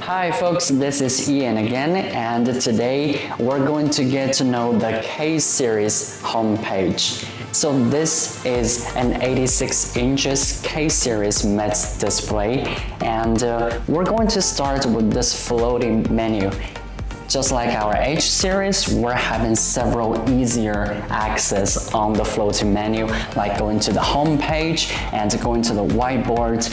Hi folks, this is Ian again, and today we're going to get to know the K series homepage. So this is an 86 inches K series METZ display, and we're going to start with this floating menu. Just like our H series, we're having several easier access on the floating menu, like going to the home page and going to the whiteboard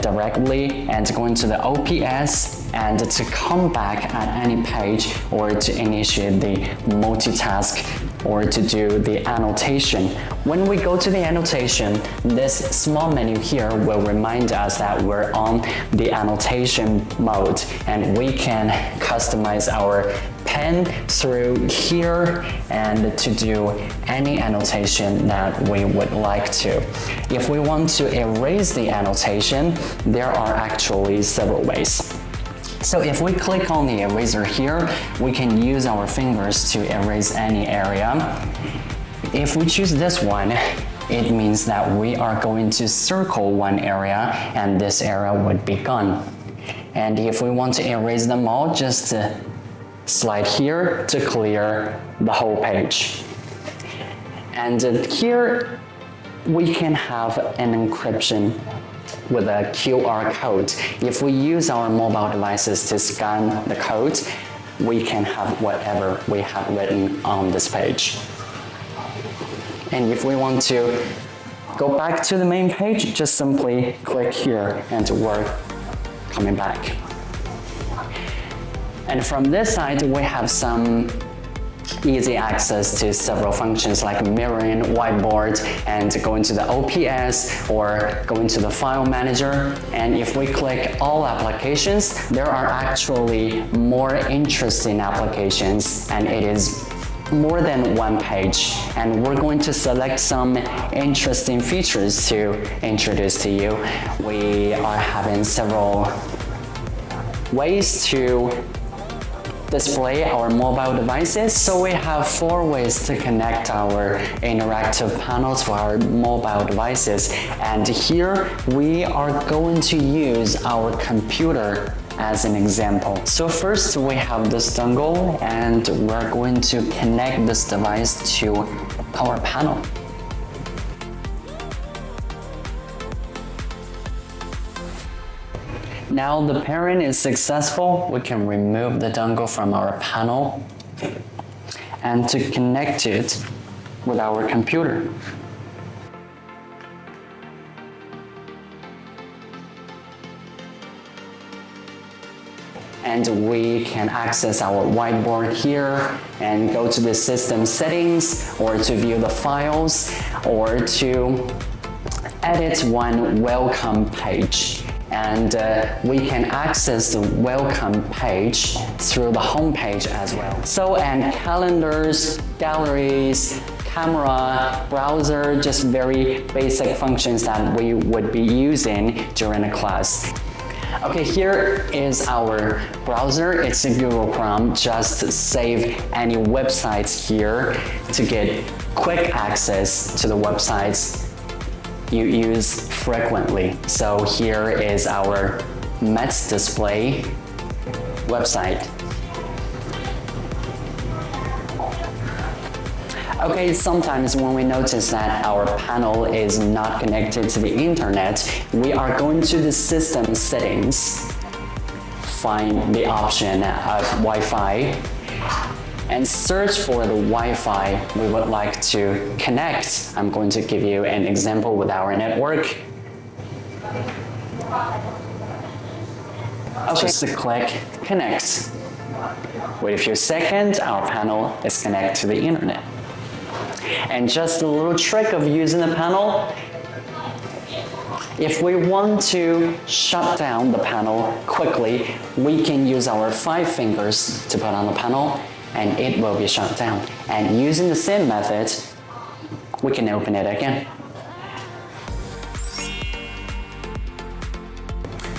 directly, and going to the OPS, and to come back at any page, or to initiate the multitask, or to do the annotation. When we go to the annotation, this small menu here will remind us that we're on the annotation mode, and we can customize our pen through here and to do any annotation that we would like to. If we want to erase the annotation, there are actually several ways. So if we click on the eraser here, we can use our fingers to erase any area. If we choose this one, it means that we are going to circle one area, and this area would be gone. And if we want to erase them all, just slide here to clear the whole page. And here we can have an encryption with a QR code. If we use our mobile devices to scan the code, we can have whatever we have written on this page. And if we want to go back to the main page, just simply click here and we're coming back. And from this side, we have some easy access to several functions like mirroring, whiteboard, and going to the OPS or going to the file manager. And if we click all applications, there are actually more interesting applications, and it is more than one page. And we're going to select some interesting features to introduce to you. We are having several ways to display our mobile devices. So we have 4 ways to connect our interactive panel to our mobile devices. And here we are going to use our computer as an example. So first we have this dongle, and we're going to connect this device to our panel. Now the pairing is successful, we can remove the dongle from our panel and to connect it with our computer. And we can access our whiteboard here and go to the system settings, or to view the files, or to edit one welcome page. And we can access the welcome page through the home page as well. So, and calendars, galleries, camera, browser, just very basic functions that we would be using during a class. Okay, here is our browser. It's a Google Chrome. Just save any websites here to get quick access to the websites you use frequently. So here is our METZ display website. Okay, sometimes when we notice that our panel is not connected to the internet, we are going to the system settings, find the option of Wi-Fi, and search for the Wi-Fi we would like to connect. I'm going to give you an example with our network. Okay. Just to click connect. Wait a few seconds, our panel is connected to the internet. And just a little trick of using the panel, if we want to shut down the panel quickly, we can use our 5 fingers to put on the panel, and it will be shut down. And using the same method, we can open it again.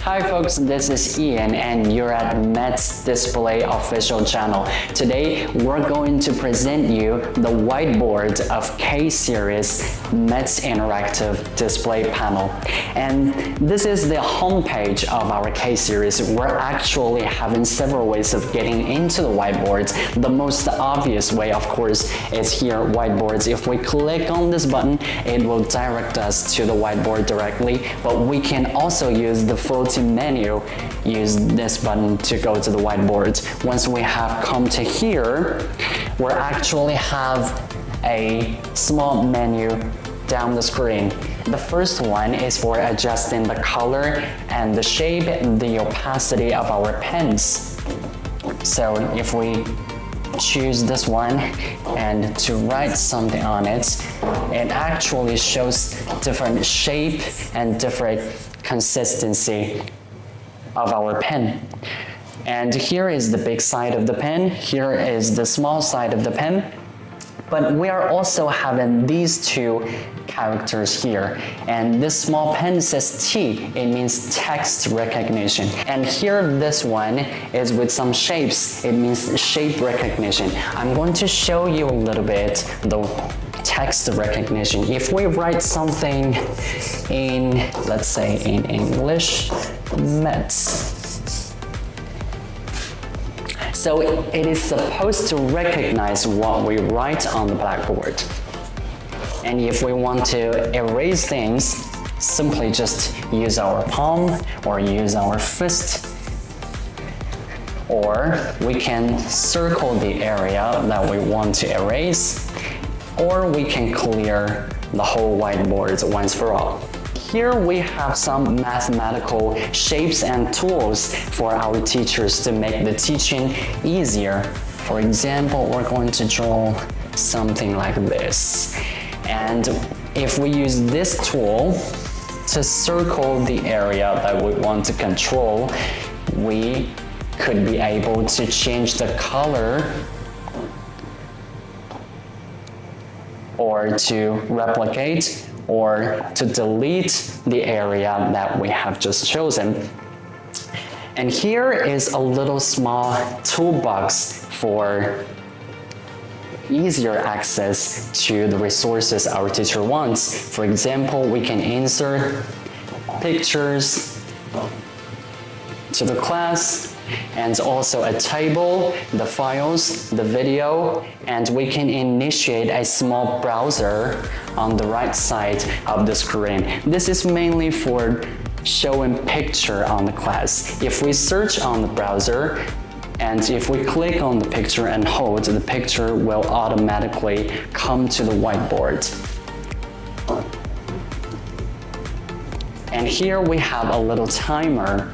Hi folks, this is Ian and you're at METZ Display official channel. Today we're going to present you the whiteboard of K-Series METZ interactive display panel. And this is the homepage of our K-Series. We're actually having several ways of getting into the whiteboards. The most obvious way, of course, is here, whiteboards. If we click on this button, it will direct us to the whiteboard directly, but we can also use the floating menu, use this button to go to the whiteboard. Once we have come to here, we actually have a small menu down the screen. The first one is for adjusting the color and the shape and the opacity of our pens. So if we choose this one and to write something on it, it actually shows different shape and different consistency of our pen. And here is the big side of the pen, here is the small side of the pen. But we are also having these two characters here. And this small pen says T, it means text recognition. And here this one is with some shapes, it means shape recognition. I'm going to show you a little bit the text recognition. If we write something in, let's say in English, METZ. So it is supposed to recognize what we write on the blackboard. And if we want to erase things, simply just use our palm or use our fist. Or we can circle the area that we want to erase, or we can clear the whole whiteboard once for all. Here we have some mathematical shapes and tools for our teachers to make the teaching easier. For example, we're going to draw something like this. And if we use this tool to circle the area that we want to control, we could be able to change the color or to replicate or to delete the area that we have just chosen. And here is a little small toolbox for easier access to the resources our teacher wants. For example, we can insert pictures to the class, and also a table, the files, the video, and we can initiate a small browser on the right side of the screen. This is mainly for showing picture on the class. If we search on the browser, and if we click on the picture and hold, the picture will automatically come to the whiteboard. And here we have a little timer.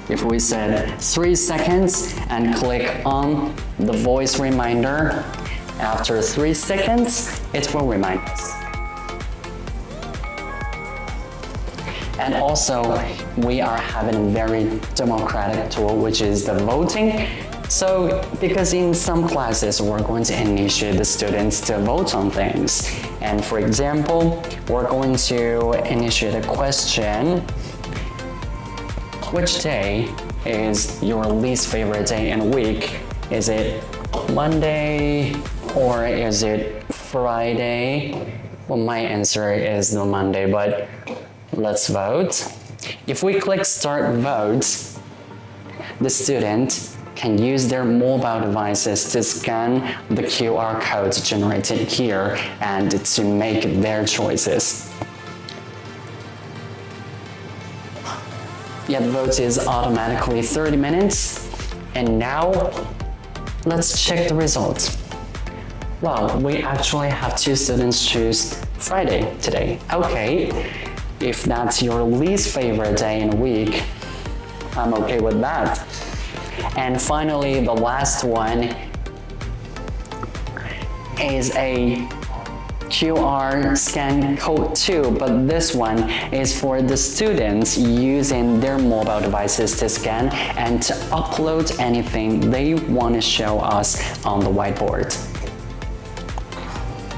If we said 3 seconds and click on the voice reminder, after 3 seconds, it will remind us. And also, we are having a very democratic tool, which is the voting. So, because in some classes, we're going to initiate the students to vote on things. And for example, we're going to initiate a question. Which day is your least favorite day in a week? Is it Monday or is it Friday? Well, my answer is the Monday, but let's vote. If we click Start Vote, the student can use their mobile devices to scan the QR code generated here and to make their choices. Yeah, the vote is automatically 30 minutes. And now, let's check the results. Wow, we actually have 2 students choose Friday today. Okay, if that's your least favorite day in a week, I'm okay with that. And finally, the last one is a QR scan code too, but this one is for the students using their mobile devices to scan and to upload anything they want to show us on the whiteboard.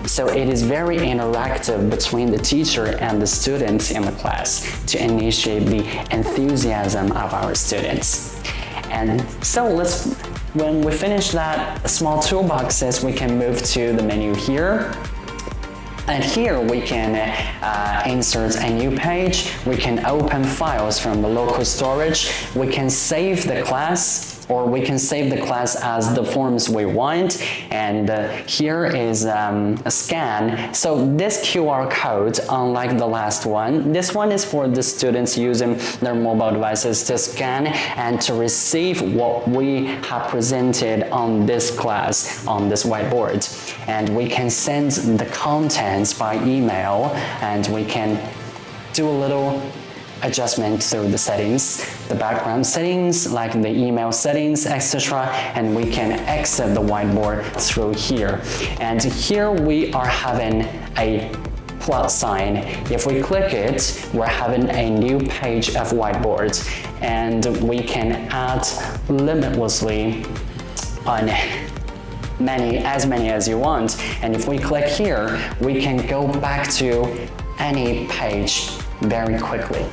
So it is very interactive between the teacher and the students in the class to initiate the enthusiasm of our students. And so when we finish that small toolboxes, we can move to the menu here. And here we can insert a new page, we can open files from the local storage, we can save the class, or we can save the class as the forms we want. And here is a scan. So this QR code, unlike the last one, this one is for the students using their mobile devices to scan and to receive what we have presented on this class, on this whiteboard. And we can send the contents by email, and we can do a little adjustment through the settings, the background settings, like the email settings, etc. And we can exit the whiteboard through here. And here we are having a plus sign. If we click it, we're having a new page of whiteboard, and we can add limitlessly on as many as you want. And if we click here, we can go back to any page very quickly.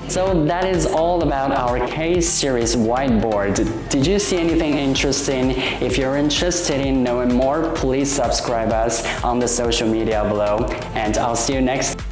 So that is all about our K-series whiteboard. Did you see anything interesting? If you're interested in knowing more, please subscribe us on the social media below, and I'll see you next time.